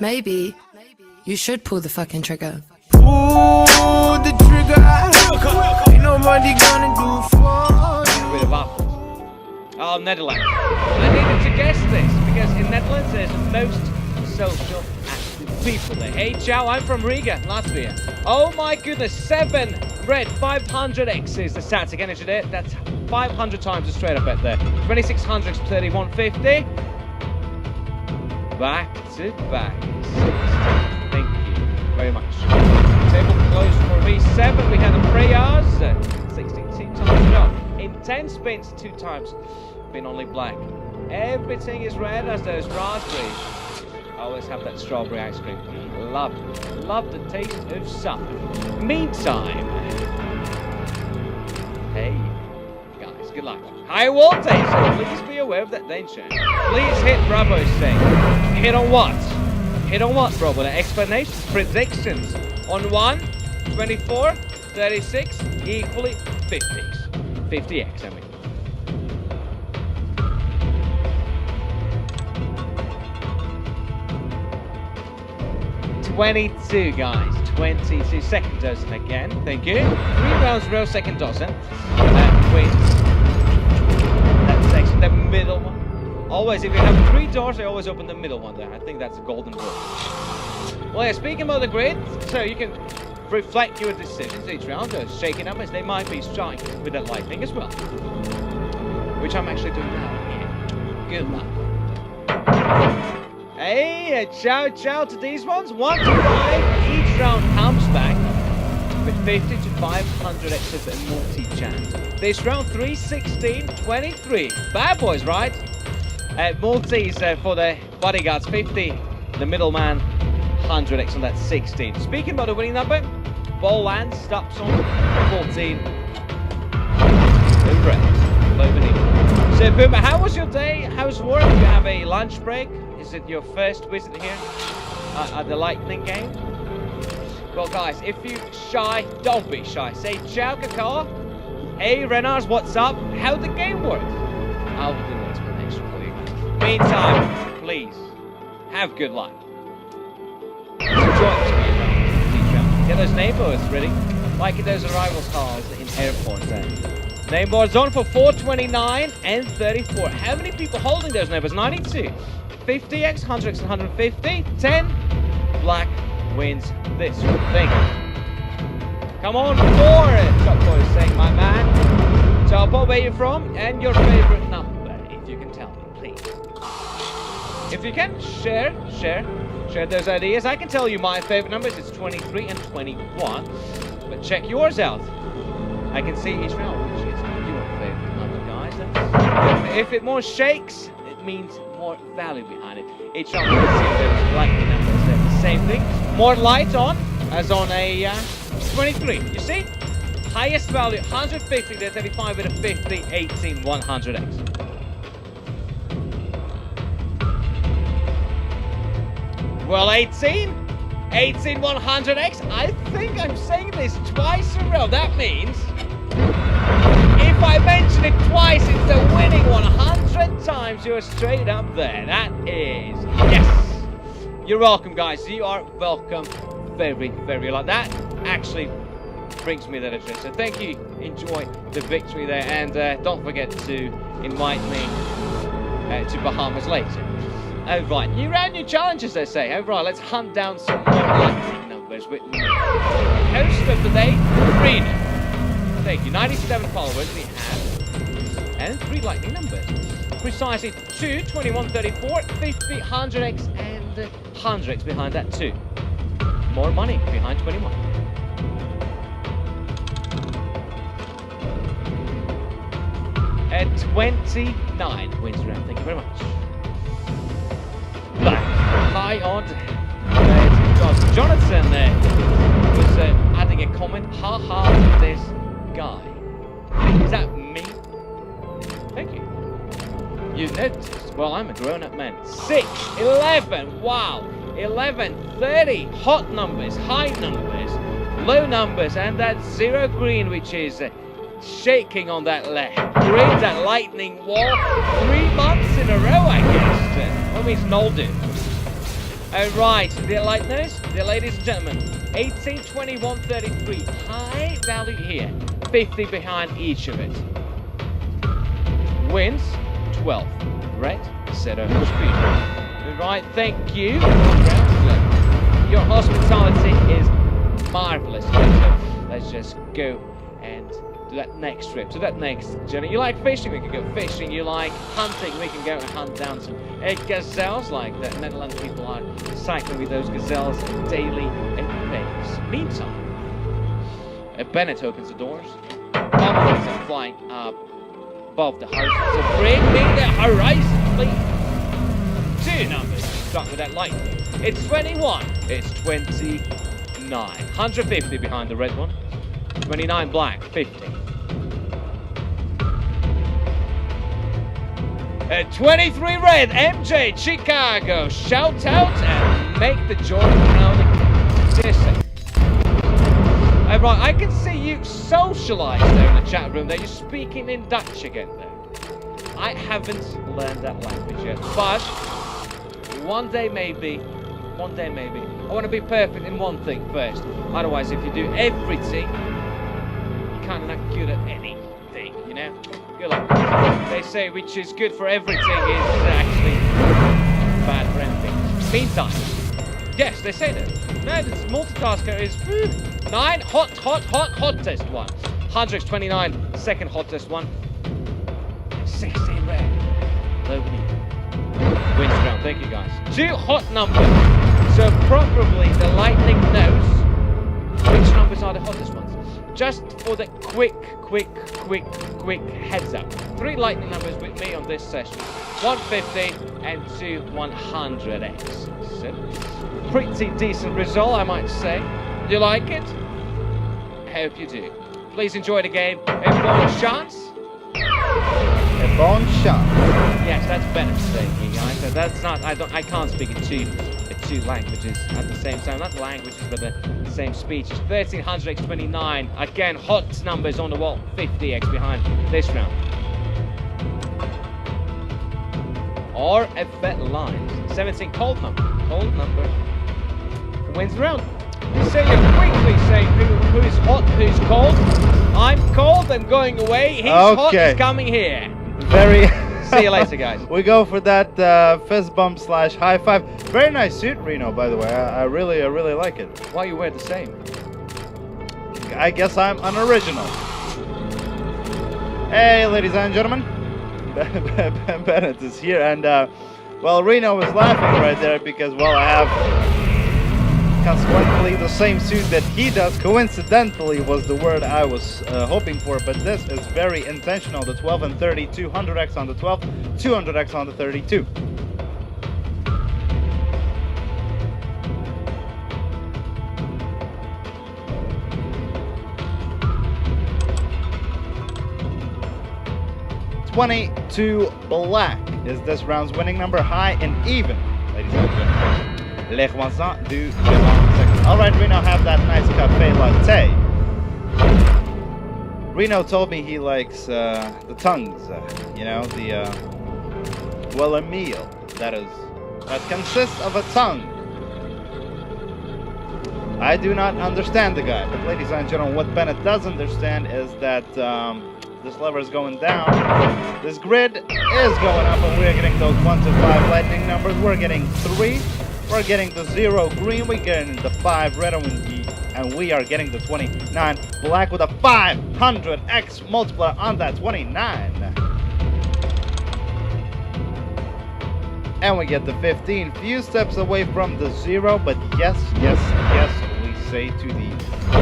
Maybe you should pull the fucking trigger. Pull the trigger. Ain't nobody gonna do for you. Bit of up. Oh, Netherlands. I needed to guess this because in Netherlands there's the most social active people there. Hey, ciao, I'm from Riga, Latvia. Oh my goodness, 7 red, 500x is the stats again today. That's 500 times the straight up bet there. 2600, 3150. Back to back. 60. Thank you very much. Table closed for me. 7. We had the prayers. 62 times no. In 10 spins, 2 times. Been only black. Everything is red as those raspberries. I always have that strawberry ice cream. Love it. Love the taste of summer. Meantime. Hey, guys, good luck. High voltage, so please be aware of that danger. Please hit Bravo's thing. Hit on what? Hit on what, Bravo? The explanations, predictions. On 1, 24, 36, equally 50s. 50x, I mean. 22, guys. 22. Second dozen again. Thank you. 3 rounds row, second dozen. Wait. That's actually the middle one. Always, if you have 3 doors, I always open the middle one there. I think that's a golden rule. Well, yeah, speaking about the grid, so you can reflect your decisions each round. Those shaking numbers, they might be striking with that lightning as well. Which I'm actually doing now here. Good luck. Hey, ciao to these ones. 1 to 5, each round comes back with 50 to 500 extras and multi-chance. This round 3, 16, 23. Bad boys, right? Multis for the bodyguards, 50. The middleman, 100x on that 16. Speaking about the winning number, ball lands, stops on 14. The rest, low beneath. So, Boomer, how was your day? How's work? Do you have a lunch break? Is it your first visit here at the Lightning game? Well, guys, if you're shy, don't be shy. Say, ciao, Kakao. Hey, Renars, what's up? How'd the game work? I'll do an explanation for you. Meantime, please, have good luck. Get those neighborhoods ready. Like those arrival cars in airports there. Name boards on for 429 and 34. How many people holding those neighbors? 92. 50x, 100x, and 150. 10. Black wins this thing. Come on, 4. Top boy is saying, my man. So, Bob, where you from? And your favorite number, if you can tell me, please. If you can, share those ideas. I can tell you my favorite numbers. It's 23 and 21. But check yours out. I can see each round, which is your favorite number, guys. If it more shakes, it means more value behind it. Each round, you can see those lightning numbers. They're the same thing. More light on, as on a 23. You see? Highest value, 150 to 35 with a 50, 18, 100x. Well, 18, 100x. I think I'm saying this twice in a row. That means if I mention it twice, it's the winning 100 times. You're straight up there. That is yes. You're welcome, guys. You are welcome. Very, very like that. Actually brings me that interest. So thank you. Enjoy the victory there, and don't forget to invite me to Bahamas later. Alright, new round, new challenges, they say. Alright, let's hunt down some more lightning numbers with me. Host of the day, Rena. Thank you. 97 followers we have. And 3 lightning numbers. Precisely 2, 21, 34, 50, 100x, and 100x behind that too. More money behind 21. At 29 wins round. Thank you very much. Black, high on. Jonathan there was adding a comment. Haha, this guy. Is that me? Thank you. You noticed? Well, I'm a grown-up man. 6, 11, wow. 11, 30, hot numbers, high numbers, low numbers, and that 0 green, which is shaking on that grid, that lightning wall. 3 months in a row, I guess. That means no dude. Alright, the lightness, the ladies and gentlemen. 18, 21, 33. High value here. 50 behind each of it. Wins 12. Red, set over speed. Right, thank you. Your hospitality is marvelous. Let's just go and do that next trip. So that next journey. You like fishing? We can go fishing. You like hunting? We can go and hunt down some gazelles, like the Netherlands people are cycling with those gazelles daily and days. Meantime, Bennett opens the doors. Bubbles are flying up above the house. So bring me the horizon, please. 2 numbers struck with that light. It's 21. It's 29. 150 behind the red one. 29 black. 50. 23 red. MJ Chicago. Shout out and make the Jordan proud. Seriously. Right, I can see you socialise there in the chat room there. You're speaking in Dutch again there. I haven't learned that language yet, but one day maybe. One day maybe. I want to be perfect in one thing first. Otherwise, if you do everything, you're kind of not good at anything, you know? Good luck. They say which is good for everything is actually bad for anything. Meantime, yes, they say that. No, this multitasker is 9 hottest one. 129 second hottest one. 16 red. Nobody wins round. Thank you guys. 2 hot numbers. So probably the lightning knows which numbers are the hottest ones. Just for the quick heads up. 3 lightning numbers with me on this session. 150 and 2 100x. So pretty decent result, I might say. Do you like it? Hope you do. Please enjoy the game. A bon chance. A bon chance. Yes, that's better saying, guys. So that's not. I can't speak in two languages at the same time. Not languages, but the same speeches. 1300x 29. Again, hot numbers on the wall. 50x behind this round. Or a vet line. 17 cold number. Cold number wins the round. So you're quickly saying who's hot, who's cold. I'm cold, I'm going away. He's hot, he's coming here. Very. See you later, guys. We go for that fist bump / high five. Very nice suit, Reno, by the way. I really like it. Why you wear the same? I guess I'm unoriginal. Hey, ladies and gentlemen. Bennett is here, and well, Reno was laughing right there because, well, I have consequently the same suit that he does. Coincidentally was the word I was hoping for, but this is very intentional. The 12 and 30, 200x on the 12, 200x on the 32. $22 black is this round's winning number, high and even, ladies and gentlemen. Les croissants du Devant. All right, Reno, have that nice cafe latte. Reno told me he likes the tongues, you know, the well, a meal that consists of a tongue. I do not understand the guy, but ladies and gentlemen, what Bennett does understand is that this lever is going down, this grid is going up, and we're getting those 1 to 5 lightning numbers. We're getting 3. We're getting the 0 green, we're getting the 5 red, and we are getting the 29 black with a 500x multiplier on that 29. And we get the 15, few steps away from the 0, but yes, we say to the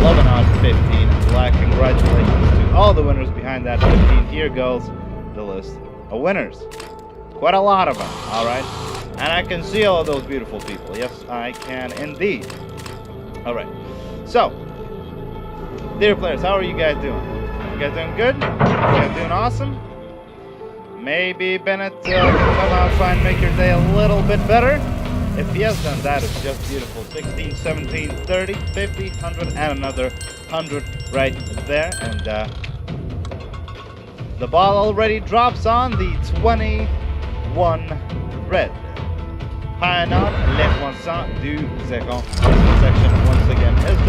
11 on 15 black. Congratulations to all the winners behind that 15. Here goes the list of winners. Quite a lot of them, all right? And I can see all of those beautiful people. Yes, I can indeed. All right. So, dear players, how are you guys doing? You guys doing good? You guys doing awesome? Maybe Bennett can come out and try and make your day a little bit better. If yes, then that is just beautiful. 16, 17, 30, 50, 100, and another 100 right there. And the ball already drops on the 21 red. Pioneer, les 102 seconds section once again. Is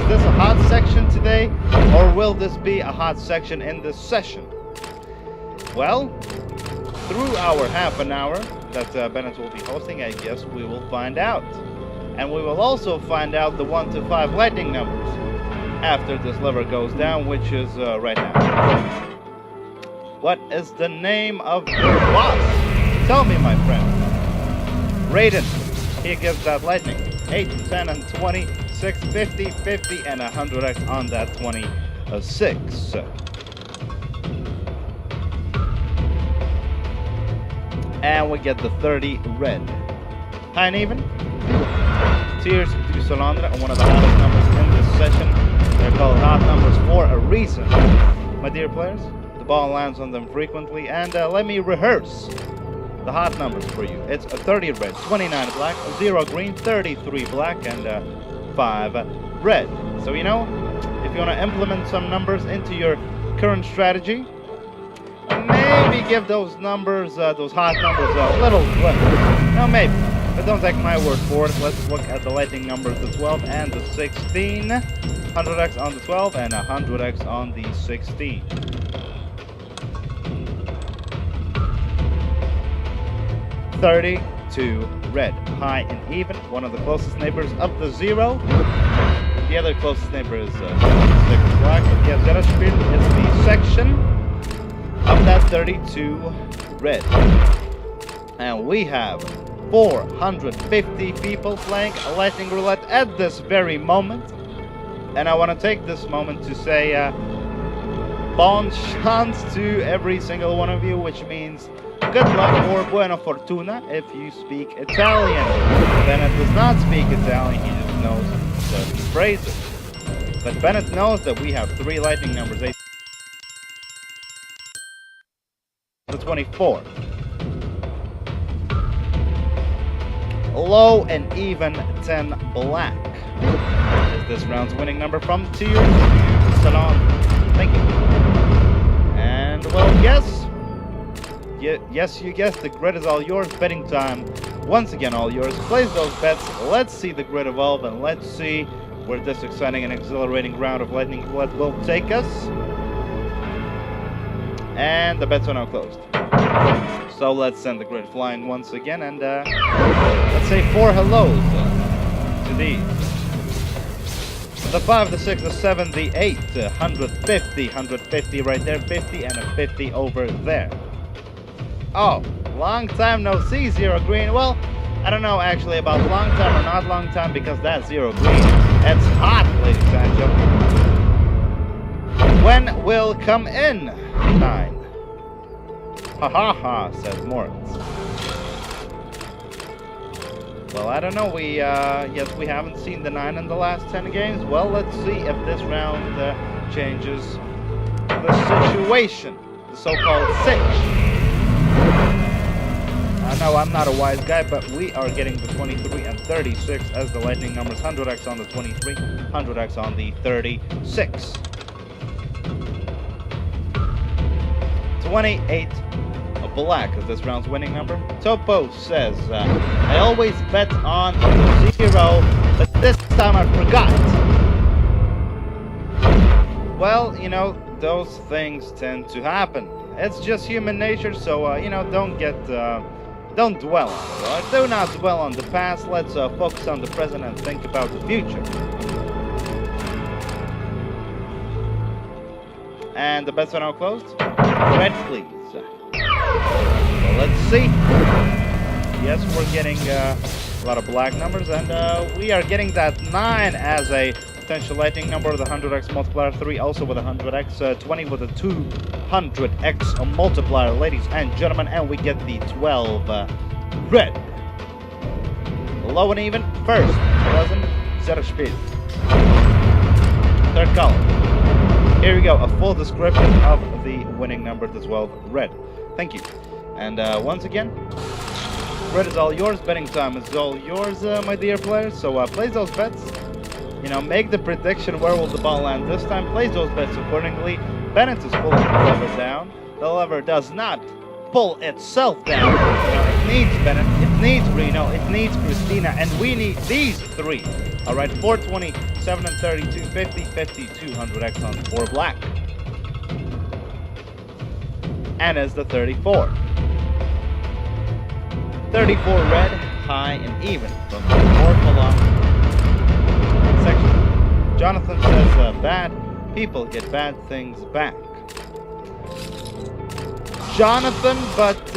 this a hot section today, or will this be a hot section in this session? Well, through our half an hour that Bennett will be hosting, I guess we will find out. And we will also find out the 1 to 5 lightning numbers after this lever goes down, which is right now. What is the name of your boss? Tell me, my friend. Raiden, he gives that lightning. 8, 10, and 20, 6, 50, 50, and 100x on that 26. And we get the 30 red. High and even. Tears to Solandra, one of the hottest numbers in this session. They're called hot numbers for a reason. My dear players, the ball lands on them frequently, and let me rehearse the hot numbers for you. It's a 30 red, 29 black, 0 green, 33 black, and 5 red. So you know, if you want to implement some numbers into your current strategy, maybe give those numbers, those hot numbers, a little flip. No, maybe. But don't take my word for it. Let's look at the lightning numbers, the 12 and the 16. 100x on the 12 and 100x on the 16. $32 red, high and even. One of the closest neighbors of the 0. The other closest neighbor is 6 black. But yeah, Zeraspiel is the section of that 32 red. And we have 450 people playing Lightning Roulette at this very moment. And I want to take this moment to say bon chance to every single one of you, which means good luck or buona fortuna if you speak Italian. Bennett does not speak Italian, he just knows certain phrases. But Bennett knows that we have 3 lightning numbers, 8 to 24. Low and even 10 black. Is this round's winning number from Tears to Salon. Thank you. And well, yes, you guessed, the grid is all yours. Betting time, once again, all yours. Place those bets. Let's see the grid evolve, and let's see where this exciting and exhilarating round of Lightning Roulette will take us. And the bets are now closed. So let's send the grid flying once again, and let's say 4 hellos to these. The 5, the 6, the 7, the 8, 150, 150 right there, 50, and a 50 over there. Oh, long time no see, 0 green. Well, I don't know actually about long time or not long time, because that's 0 green. It's hot, ladies and gentlemen. When will come in? 9. Ha ha ha, says Moritz. Well, I don't know. We haven't seen the 9 in the last 10 games. Well, let's see if this round changes the situation, the so-called sitch. I know I'm not a wise guy, but we are getting the 23 and 36 as the lightning numbers. 100x on the 23, 100x on the 36. 28 black is this round's winning number. Topo says, I always bet on the 0, but this time I forgot. Well, you know, those things tend to happen. It's just human nature, so, you know, don't dwell on it, right? Do not dwell on the past. Let's focus on the present and think about the future. And the bets are now closed. Red, please. So let's see. Yes, we're getting a lot of black numbers, and we are getting that 9 as a potential lightning number, the 100x multiplier, 3 also with a 100x, 20 with a 200x multiplier, ladies and gentlemen, and we get the 12 red. Low and even, first, dozen, Zeraspiel. Third column. Here we go, a full description of the winning number, the 12 red. Thank you. And once again, red is all yours, betting time is all yours, my dear players. So place those bets, you know, make the prediction where will the ball land this time, place those bets accordingly. Bennett is pulling the lever down. The lever does not pull itself down. You know, it needs Bennett. needs Reno, it needs Christina, and we need these three. Alright, 420, 7 and 32, 50, 50, 200x on 4 black. And as the 34. 34 red, high and even from the 4th along section. Jonathan says, bad people get bad things back. Jonathan, but,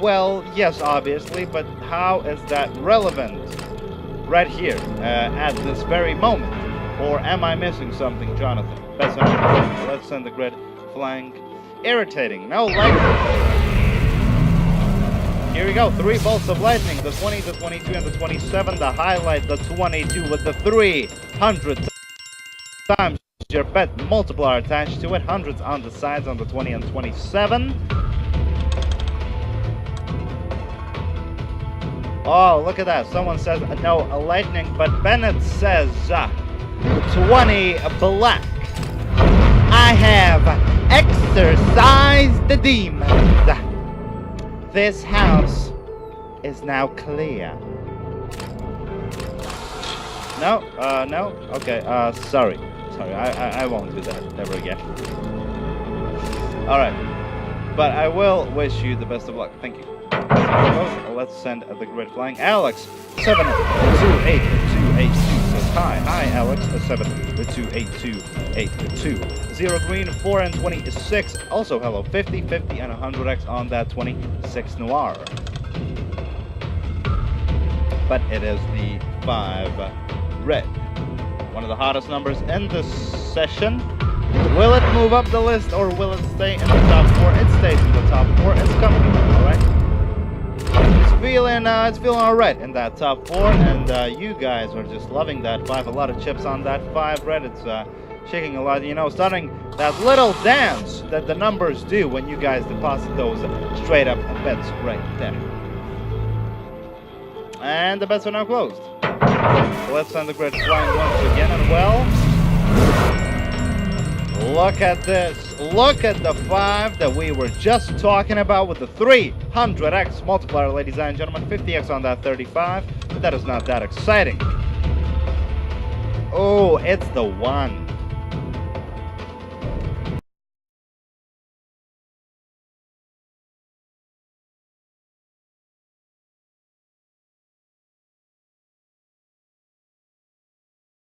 well, yes, obviously, but how is that relevant right here, at this very moment? Or am I missing something, Jonathan? That's not. Let's send the grid flank. Irritating. No, like. Here we go. 3 bolts of lightning. The 20, the 22, and the 27. The highlight, the 22 with the 300 times your bet multiplier attached to it. Hundreds on the sides on the 20 and 27. Oh, look at that. Someone says no, a lightning, but Bennett says 20 black. I have exorcised the demons. This house is now clear. No, no? Okay, sorry. Sorry, I won't do that ever again. Alright. But I will wish you the best of luck. Thank you. Let's send the grid flying. Alex, 7288282 says hi. Hi, Alex, 7288282. 0 green, 4 and 26. Also, hello, 50, 50, and 100x on that 26 noir. But it is the 5 red. One of the hottest numbers in this session. Will it move up the list or will it stay in the top 4? It stays in the top 4. It's coming, alright? It's feeling alright in that top 4, and you guys are just loving that 5. A lot of chips on that 5 red. It's shaking a lot, you know, starting that little dance that the numbers do when you guys deposit those straight up bets right there. And the bets are now closed. So let's send the grid flying once again, and well, look at this. Look at the 5 that we were just talking about with the 300x multiplier, ladies and gentlemen. 50x on that 35, but that is not that exciting. Oh, it's the 1.